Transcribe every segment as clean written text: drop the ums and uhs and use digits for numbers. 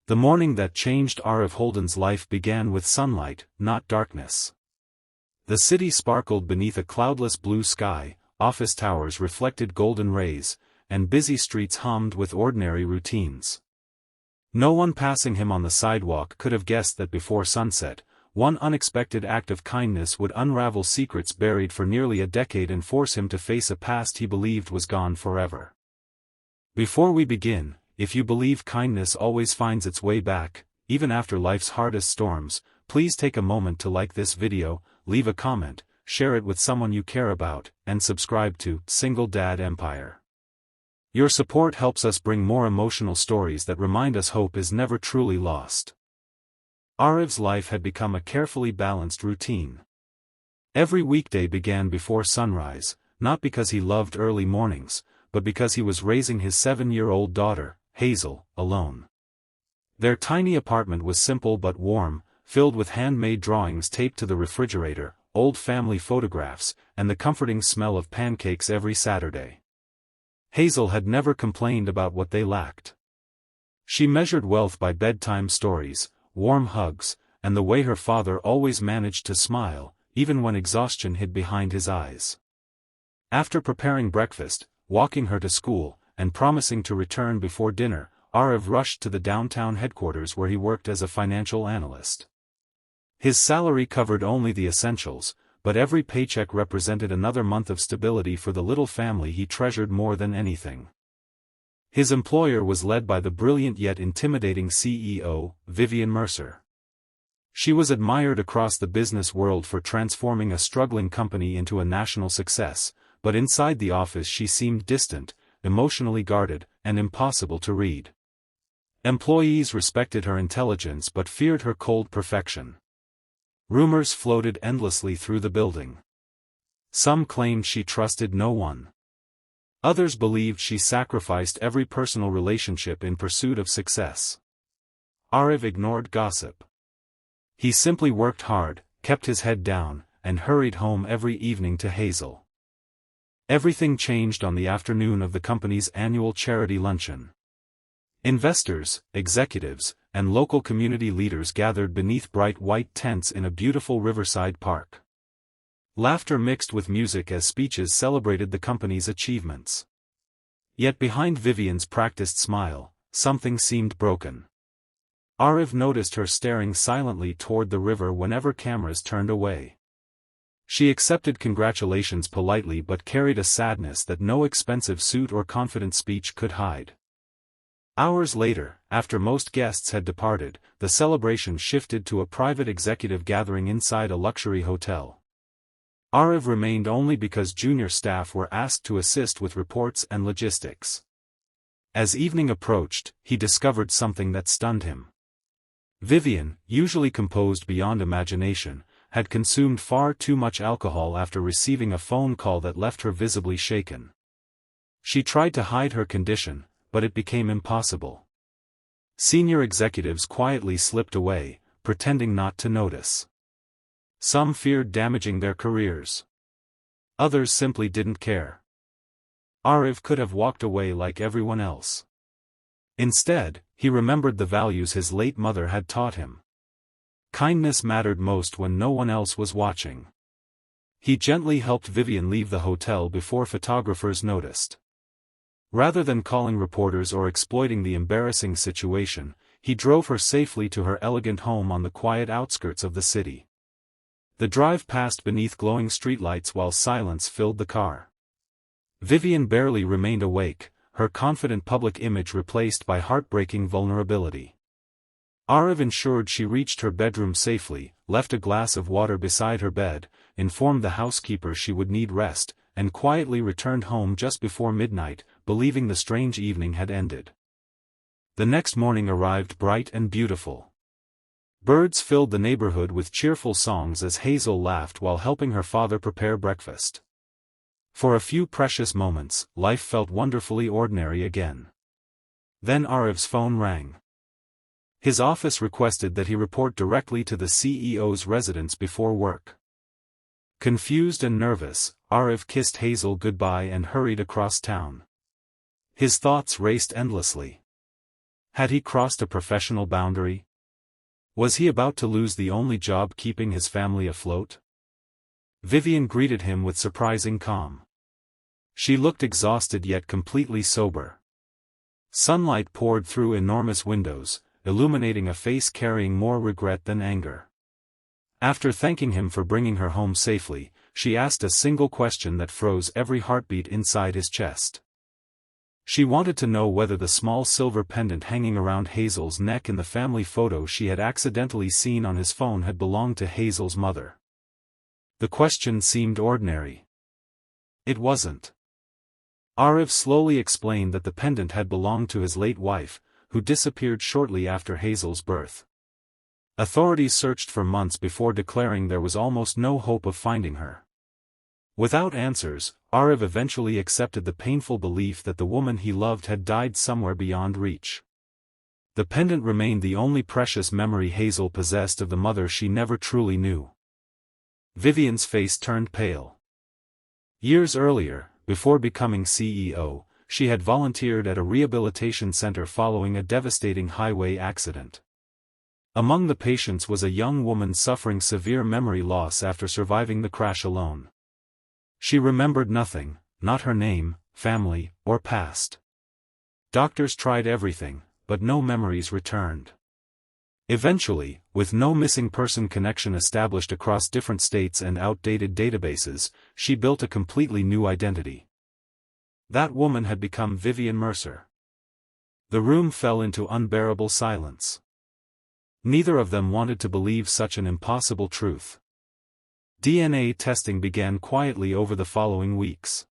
The morning that changed Arif Holden's life began with sunlight, not darkness. The city sparkled beneath a cloudless blue sky, office towers reflected golden rays, and busy streets hummed with ordinary routines. No one passing him on the sidewalk could have guessed that before sunset, one unexpected act of kindness would unravel secrets buried for nearly a decade and force him to face a past he believed was gone forever. Before we begin, if you believe kindness always finds its way back, even after life's hardest storms, please take a moment to like this video, leave a comment, share it with someone you care about, and subscribe to Single Dad Empire. Your support helps us bring more emotional stories that remind us hope is never truly lost. Arif's life had become a carefully balanced routine. Every weekday began before sunrise, not because he loved early mornings, but because he was raising his 7-year-old daughter, Hazel, alone. Their tiny apartment was simple but warm, filled with handmade drawings taped to the refrigerator, old family photographs, and the comforting smell of pancakes every Saturday. Hazel had never complained about what they lacked. She measured wealth by bedtime stories, warm hugs, and the way her father always managed to smile, even when exhaustion hid behind his eyes. After preparing breakfast, walking her to school, and promising to return before dinner, Arif rushed to the downtown headquarters where he worked as a financial analyst. His salary covered only the essentials, but every paycheck represented another month of stability for the little family he treasured more than anything. His employer was led by the brilliant yet intimidating CEO, Vivian Mercer. She was admired across the business world for transforming a struggling company into a national success, but inside the office she seemed distant, emotionally guarded, and impossible to read. Employees respected her intelligence but feared her cold perfection. Rumors floated endlessly through the building. Some claimed she trusted no one. Others believed she sacrificed every personal relationship in pursuit of success. Arif ignored gossip. He simply worked hard, kept his head down, and hurried home every evening to Hazel. Everything changed on the afternoon of the company's annual charity luncheon. Investors, executives, and local community leaders gathered beneath bright white tents in a beautiful riverside park. Laughter mixed with music as speeches celebrated the company's achievements. Yet behind Vivian's practiced smile, something seemed broken. Arif noticed her staring silently toward the river whenever cameras turned away. She accepted congratulations politely but carried a sadness that no expensive suit or confident speech could hide. Hours later, after most guests had departed, the celebration shifted to a private executive gathering inside a luxury hotel. Arif remained only because junior staff were asked to assist with reports and logistics. As evening approached, he discovered something that stunned him. Vivian, usually composed beyond imagination, had consumed far too much alcohol after receiving a phone call that left her visibly shaken. She tried to hide her condition, but it became impossible. Senior executives quietly slipped away, pretending not to notice. Some feared damaging their careers. Others simply didn't care. Arif could have walked away like everyone else. Instead, he remembered the values his late mother had taught him. Kindness mattered most when no one else was watching. He gently helped Vivian leave the hotel before photographers noticed. Rather than calling reporters or exploiting the embarrassing situation, he drove her safely to her elegant home on the quiet outskirts of the city. The drive passed beneath glowing streetlights while silence filled the car. Vivian barely remained awake, her confident public image replaced by heartbreaking vulnerability. Arif ensured she reached her bedroom safely, left a glass of water beside her bed, informed the housekeeper she would need rest, and quietly returned home just before midnight, believing the strange evening had ended. The next morning arrived bright and beautiful. Birds filled the neighborhood with cheerful songs as Hazel laughed while helping her father prepare breakfast. For a few precious moments, life felt wonderfully ordinary again. Then Arif's phone rang. His office requested that he report directly to the CEO's residence before work. Confused and nervous, Arif kissed Hazel goodbye and hurried across town. His thoughts raced endlessly. Had he crossed a professional boundary? Was he about to lose the only job keeping his family afloat? Vivian greeted him with surprising calm. She looked exhausted yet completely sober. Sunlight poured through enormous windows, illuminating a face carrying more regret than anger. After thanking him for bringing her home safely, she asked a single question that froze every heartbeat inside his chest. She wanted to know whether the small silver pendant hanging around Hazel's neck in the family photo she had accidentally seen on his phone had belonged to Hazel's mother. The question seemed ordinary. It wasn't. Arif slowly explained that the pendant had belonged to his late wife, who disappeared shortly after Hazel's birth. Authorities searched for months before declaring there was almost no hope of finding her. Without answers, Arif eventually accepted the painful belief that the woman he loved had died somewhere beyond reach. The pendant remained the only precious memory Hazel possessed of the mother she never truly knew. Vivian's face turned pale. Years earlier, before becoming CEO, she had volunteered at a rehabilitation center following a devastating highway accident. Among the patients was a young woman suffering severe memory loss after surviving the crash alone. She remembered nothing, not her name, family, or past. Doctors tried everything, but no memories returned. Eventually, with no missing person connection established across different states and outdated databases, she built a completely new identity. That woman had become Vivian Mercer. The room fell into unbearable silence. Neither of them wanted to believe such an impossible truth. DNA testing began quietly over the following weeks.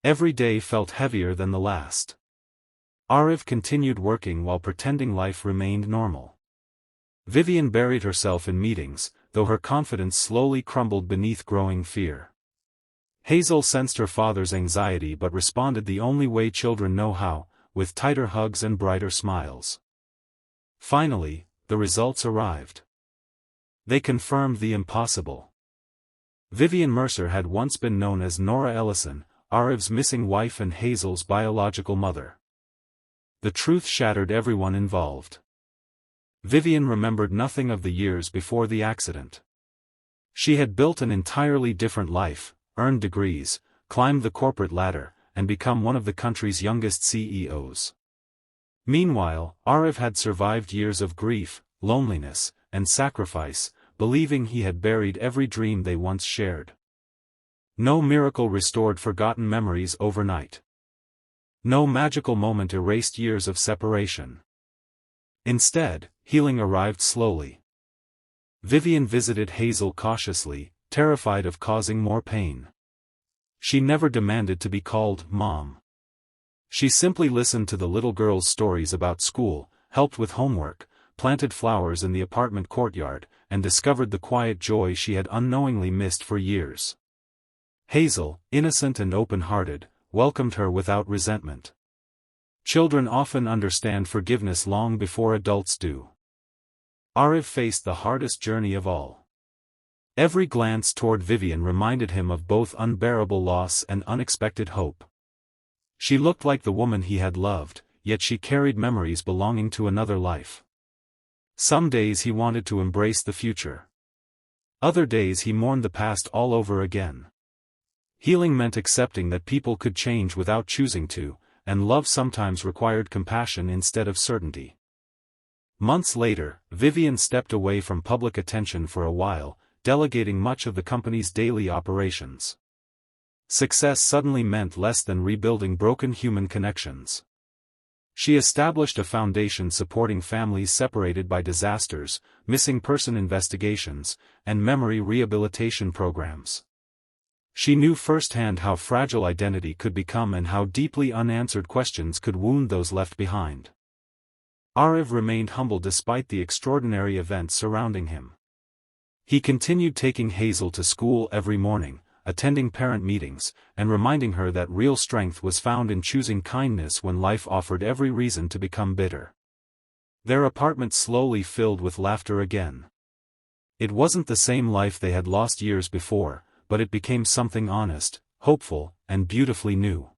Every day felt heavier than the last. Arif continued working while pretending life remained normal. Vivian buried herself in meetings, though her confidence slowly crumbled beneath growing fear. Hazel sensed her father's anxiety but responded the only way children know how, with tighter hugs and brighter smiles. Finally, the results arrived. They confirmed the impossible. Vivian Mercer had once been known as Nora Ellison, Arif's missing wife and Hazel's biological mother. The truth shattered everyone involved. Vivian remembered nothing of the years before the accident. She had built an entirely different life, earned degrees, climbed the corporate ladder, and become one of the country's youngest CEOs. Meanwhile, Arif had survived years of grief, loneliness, and sacrifice, believing he had buried every dream they once shared. No miracle restored forgotten memories overnight. No magical moment erased years of separation. Instead, healing arrived slowly. Vivian visited Hazel cautiously, terrified of causing more pain. She never demanded to be called Mom. She simply listened to the little girl's stories about school, helped with homework, planted flowers in the apartment courtyard, and discovered the quiet joy she had unknowingly missed for years. Hazel, innocent and open-hearted, welcomed her without resentment. Children often understand forgiveness long before adults do. Arif faced the hardest journey of all. Every glance toward Vivian reminded him of both unbearable loss and unexpected hope. She looked like the woman he had loved, yet she carried memories belonging to another life. Some days he wanted to embrace the future. Other days he mourned the past all over again. Healing meant accepting that people could change without choosing to, and love sometimes required compassion instead of certainty. Months later, Vivian stepped away from public attention for a while, delegating much of the company's daily operations. Success suddenly meant less than rebuilding broken human connections. She established a foundation supporting families separated by disasters, missing person investigations, and memory rehabilitation programs. She knew firsthand how fragile identity could become and how deeply unanswered questions could wound those left behind. Arif remained humble despite the extraordinary events surrounding him. He continued taking Hazel to school every morning, attending parent meetings, and reminding her that real strength was found in choosing kindness when life offered every reason to become bitter. Their apartment slowly filled with laughter again. It wasn't the same life they had lost years before, but it became something honest, hopeful, and beautifully new.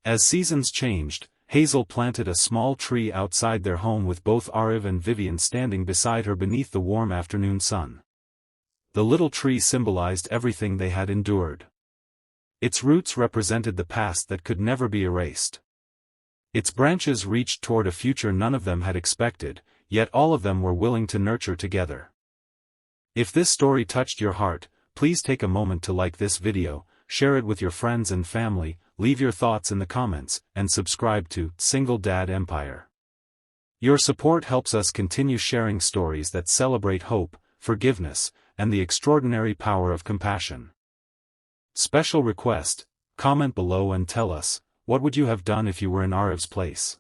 As seasons changed, Hazel planted a small tree outside their home with both Ariv and Vivian standing beside her beneath the warm afternoon sun. The little tree symbolized everything they had endured. Its roots represented the past that could never be erased. Its branches reached toward a future none of them had expected, yet all of them were willing to nurture together. If this story touched your heart, please take a moment to like this video, share it with your friends and family, leave your thoughts in the comments, and subscribe to Single Dad Empire. Your support helps us continue sharing stories that celebrate hope, forgiveness, and the extraordinary power of compassion. Special request: comment below and tell us, what would you have done if you were in Ariv's place?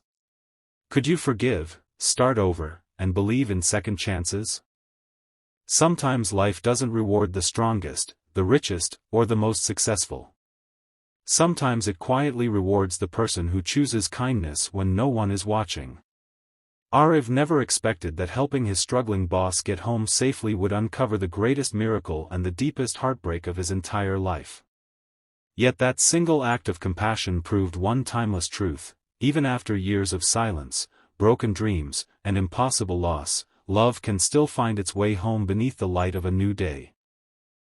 Could you forgive, start over, and believe in second chances? Sometimes life doesn't reward the strongest, the richest, or the most successful. Sometimes it quietly rewards the person who chooses kindness when no one is watching. Ariv never expected that helping his struggling boss get home safely would uncover the greatest miracle and the deepest heartbreak of his entire life. Yet that single act of compassion proved one timeless truth: even after years of silence, broken dreams, and impossible loss, love can still find its way home beneath the light of a new day.